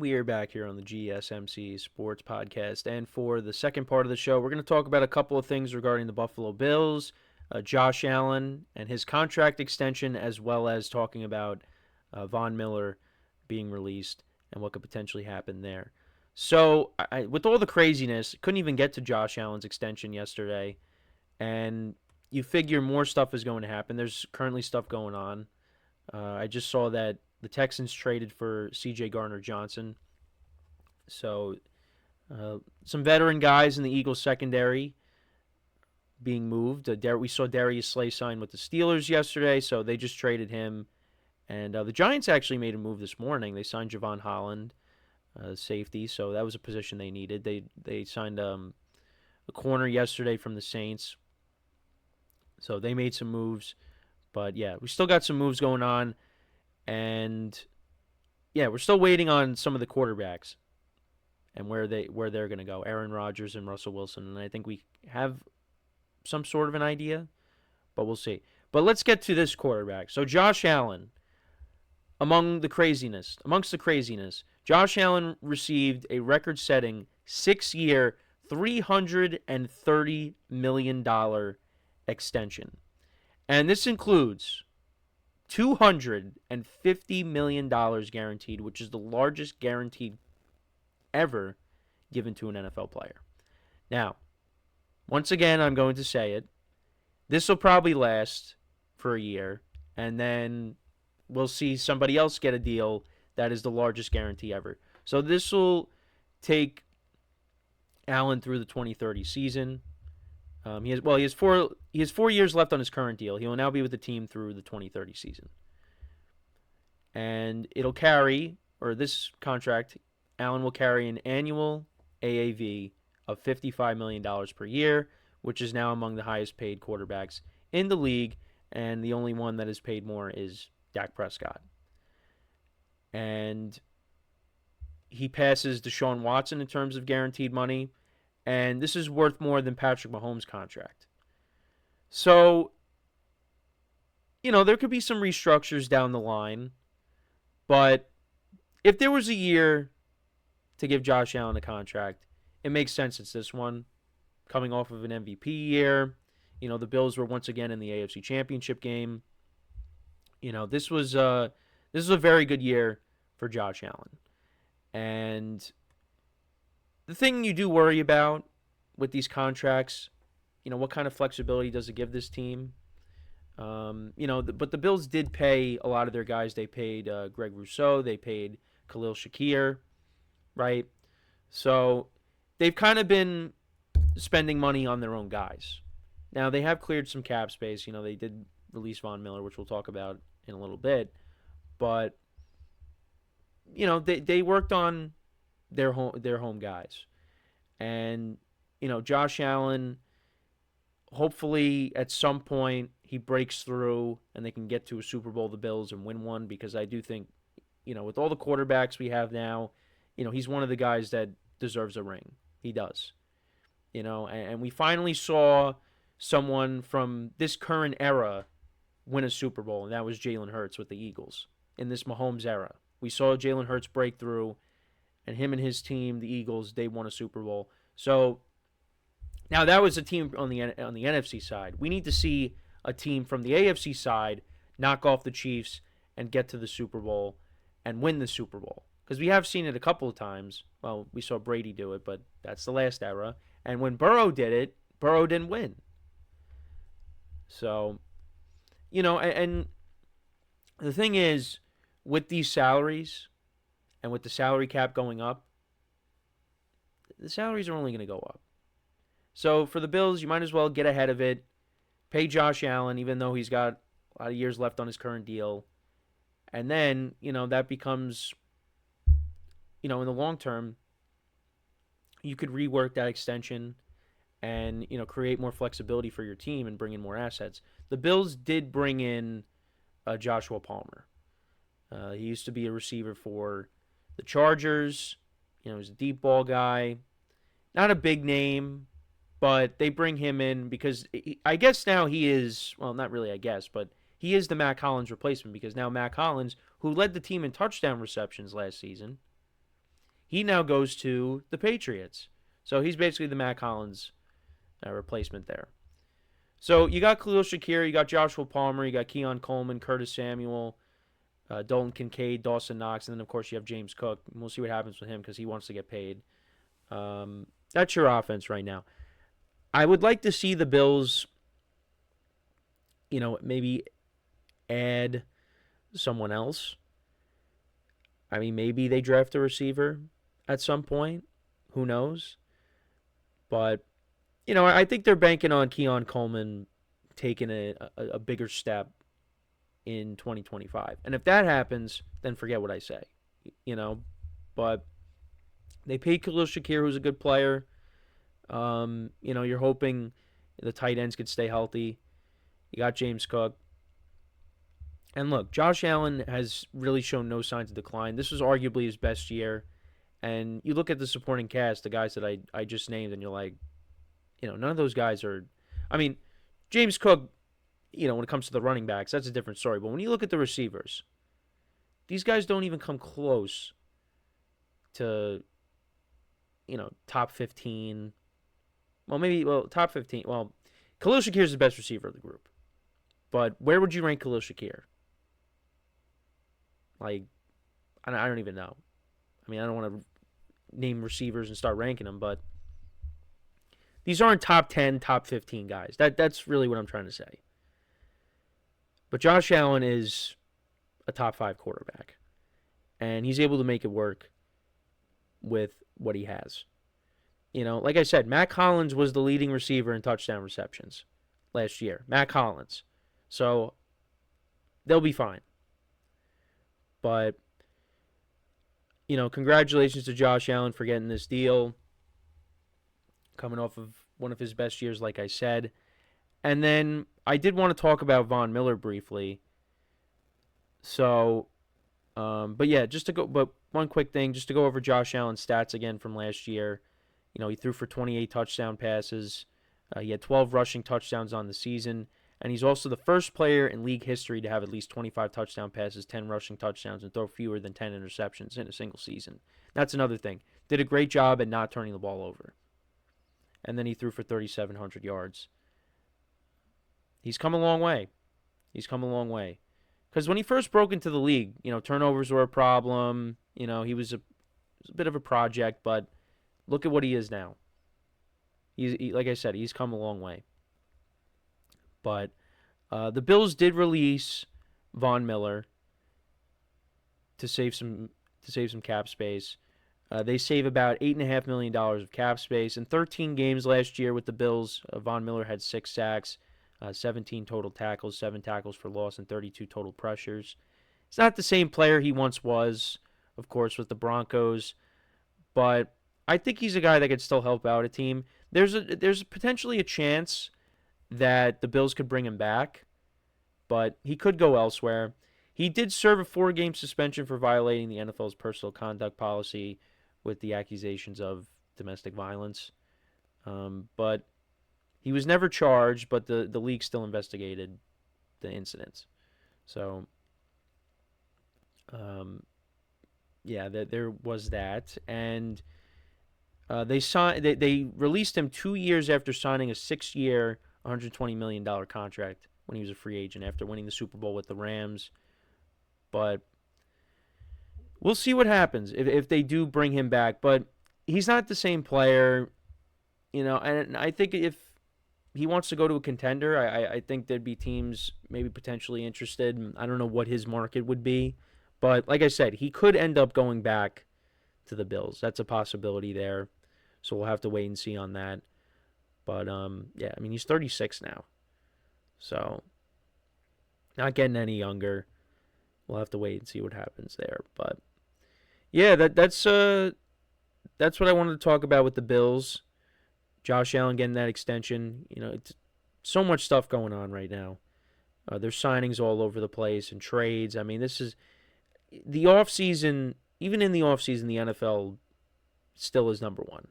And we are back here on the GSMC Sports Podcast. And for the second part of the show, we're going to talk about a couple of things regarding the Buffalo Bills, Josh Allen and his contract extension, as well as talking about Von Miller being released and what could potentially happen there. So, with all the craziness, couldn't even get to Josh Allen's extension yesterday. And you figure more stuff is going to happen. There's currently stuff going on. I just saw that the Texans traded for C.J. Gardner-Johnson. So, some veteran guys in the Eagles secondary being moved. We saw Darius Slay sign with the Steelers yesterday, so they just traded him. And the Giants actually made a move this morning. They signed Javon Holland, safety, so that was a position they needed. They signed a corner yesterday from the Saints. So they made some moves. But, yeah, we still got some moves going on. And, yeah, we're still waiting on some of the quarterbacks and where they're going to go, Aaron Rodgers and Russell Wilson. And I think we have some sort of an idea, but we'll see. But let's get to this quarterback. So Josh Allen, amongst the craziness, Josh Allen received a record-setting 6-year, $330 million extension. And this includes $250 million guaranteed, which is the largest guaranteed ever given to an NFL player. Now, once again, I'm going to say it. This will probably last for a year, and then we'll see somebody else get a deal that is the largest guarantee ever. So this will take Allen through the 2030 season. He has 4 years left on his current deal. He will now be with the team through the 2030 season. And it'll carry, or this contract, Allen will carry an annual AAV of $55 million per year, which is now among the highest paid quarterbacks in the league, and the only one that is paid more is Dak Prescott. And he passes Deshaun Watson in terms of guaranteed money, and this is worth more than Patrick Mahomes' contract. So, there could be some restructures down the line, but if there was a year to give Josh Allen a contract, it makes sense it's this one. Coming off of an MVP year, the Bills were once again in the AFC Championship game. This was a very good year for Josh Allen. And the thing you do worry about with these contracts, what kind of flexibility does it give this team? But the Bills did pay a lot of their guys. They paid Greg Rousseau. They paid Khalil Shakir, right? So they've kind of been spending money on their own guys. Now, they have cleared some cap space. They did release Von Miller, which we'll talk about in a little bit. But, they worked on their home guys. And, Josh Allen, hopefully at some point he breaks through and they can get to a Super Bowl, the Bills, and win one, because I do think, with all the quarterbacks we have now, he's one of the guys that deserves a ring. He does. And we finally saw someone from this current era win a Super Bowl, and that was Jalen Hurts with the Eagles in this Mahomes era. We saw Jalen Hurts break through, and him and his team, the Eagles, they won a Super Bowl. So now that was a team on the NFC side. We need to see a team from the AFC side knock off the Chiefs and get to the Super Bowl and win the Super Bowl. Because we have seen it a couple of times. Well, we saw Brady do it, but that's the last era. And when Burrow did it, Burrow didn't win. So, and the thing is, with these salaries and with the salary cap going up, the salaries are only going to go up. So for the Bills, you might as well get ahead of it. Pay Josh Allen, even though he's got a lot of years left on his current deal. And then, that becomes, in the long term, you could rework that extension and, create more flexibility for your team and bring in more assets. The Bills did bring in Joshua Palmer. He used to be a receiver for the Chargers. He's a deep ball guy. Not a big name, but they bring him in because I guess now he is, well, not really I guess, but he is the Matt Collins replacement, because now Matt Collins, who led the team in touchdown receptions last season, He now goes to the Patriots. So he's basically the Matt Collins replacement there. So you got Khalil Shakir, you got Joshua Palmer, you got Keon Coleman, Curtis Samuel, Dalton Kincaid, Dawson Knox, and then of course you have James Cook. And we'll see what happens with him because he wants to get paid. That's your offense right now. I would like to see the Bills, maybe add someone else. I mean, maybe they draft a receiver at some point. Who knows? But, I think they're banking on Keon Coleman taking a bigger step in 2025. And if that happens, then forget what I say. But they paid Khalil Shakir, who's a good player. You're hoping the tight ends could stay healthy. You got James Cook. And look, Josh Allen has really shown no signs of decline. This was arguably his best year. And you look at the supporting cast, the guys that I just named, and you're like, none of those guys are... I mean, James Cook, when it comes to the running backs, that's a different story. But when you look at the receivers, these guys don't even come close to, top 15. Top 15. Well, Khalil Shakir is the best receiver of the group. But where would you rank Khalil Shakir? Like, I don't even know. I mean, I don't want to name receivers and start ranking them, but these aren't top 10, top 15 guys. That's really what I'm trying to say. But Josh Allen is a top 5 quarterback, and he's able to make it work with what he has. Like I said, Matt Collins was the leading receiver in touchdown receptions last year. Matt Collins. So they'll be fine. But, congratulations to Josh Allen for getting this deal. Coming off of one of his best years, like I said. And then I did want to talk about Von Miller briefly. So, but one quick thing, just to go over Josh Allen's stats again from last year. He threw for 28 touchdown passes. He had 12 rushing touchdowns on the season. And he's also the first player in league history to have at least 25 touchdown passes, 10 rushing touchdowns, and throw fewer than 10 interceptions in a single season. That's another thing. Did a great job at not turning the ball over. And then he threw for 3,700 yards. He's come a long way. Because when he first broke into the league, turnovers were a problem. He was a bit of a project, but look at what he is now. Like I said, he's come a long way. But the Bills did release Von Miller to save some cap space. They save about $8.5 million of cap space. In 13 games last year with the Bills, Von Miller had 6 sacks, 17 total tackles, 7 tackles for loss, and 32 total pressures. It's not the same player he once was, of course, with the Broncos, but I think he's a guy that could still help out a team. There's potentially a chance that the Bills could bring him back, but he could go elsewhere. He did serve a 4-game suspension for violating the NFL's personal conduct policy with the accusations of domestic violence. But he was never charged, but the league still investigated the incidents. So, there was that. And they released him 2 years after signing a 6-year, $120 million contract when he was a free agent after winning the Super Bowl with the Rams. But we'll see what happens if they do bring him back. But he's not the same player, and I think if he wants to go to a contender, I think there'd be teams maybe potentially interested. I don't know what his market would be. But like I said, he could end up going back to the Bills. That's a possibility there. So we'll have to wait and see on that. But, he's 36 now. So, not getting any younger. We'll have to wait and see what happens there. But, yeah, that's what I wanted to talk about with the Bills. Josh Allen getting that extension. It's so much stuff going on right now. There's signings all over the place and trades. I mean, this is the offseason. Even in the offseason, the NFL still is number one.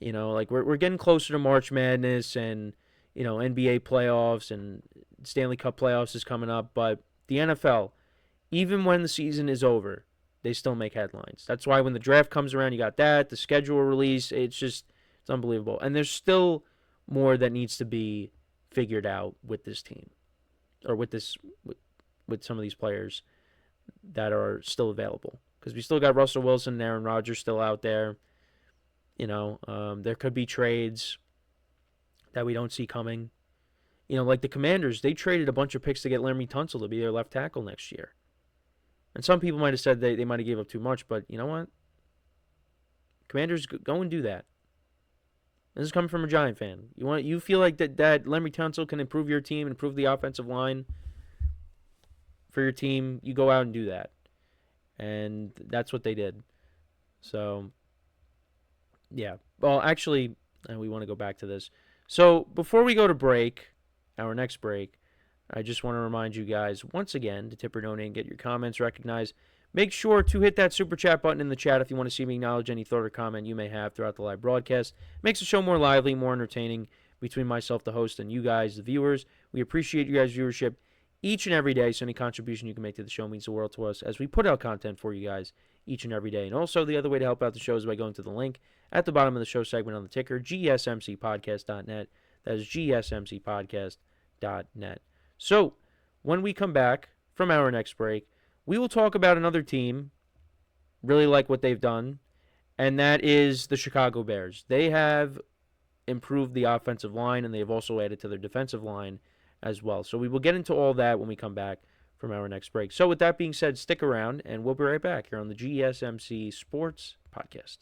We're getting closer to March Madness and, NBA playoffs and Stanley Cup playoffs is coming up. But the NFL, even when the season is over, they still make headlines. That's why when the draft comes around, you got that, the schedule release. It's unbelievable. And there's still more that needs to be figured out with this team, or with some of these players that are still available. Because we still got Russell Wilson and Aaron Rodgers still out there. There could be trades that we don't see coming. Like the Commanders, they traded a bunch of picks to get Laremy Tunsil to be their left tackle next year. And some people might have said they might have gave up too much, but you know what? Commanders, go and do that. This is coming from a Giant fan. You feel like that Laremy Tunsil can improve your team, improve the offensive line for your team, you go out and do that. And that's what they did. So, yeah. Well, actually, we want to go back to this. So, before we go to break, our next break, I just want to remind you guys, once again, to tip or donate and get your comments recognized. Make sure to hit that super chat button in the chat if you want to see me acknowledge any thought or comment you may have throughout the live broadcast. Makes the show more lively, more entertaining between myself, the host, and you guys, the viewers. We appreciate you guys' viewership each and every day, so any contribution you can make to the show means the world to us as we put out content for you guys each and every day. And also, the other way to help out the show is by going to the link at the bottom of the show segment on the ticker, GSMCPodcast.net. That is GSMCPodcast.net. So, when we come back from our next break, we will talk about another team, really like what they've done, and that is the Chicago Bears. They have improved the offensive line, and they have also added to their defensive line as well. So we will get into all that when we come back from our next break. So with that being said, stick around, and we'll be right back here on the GSMC Sports Podcast.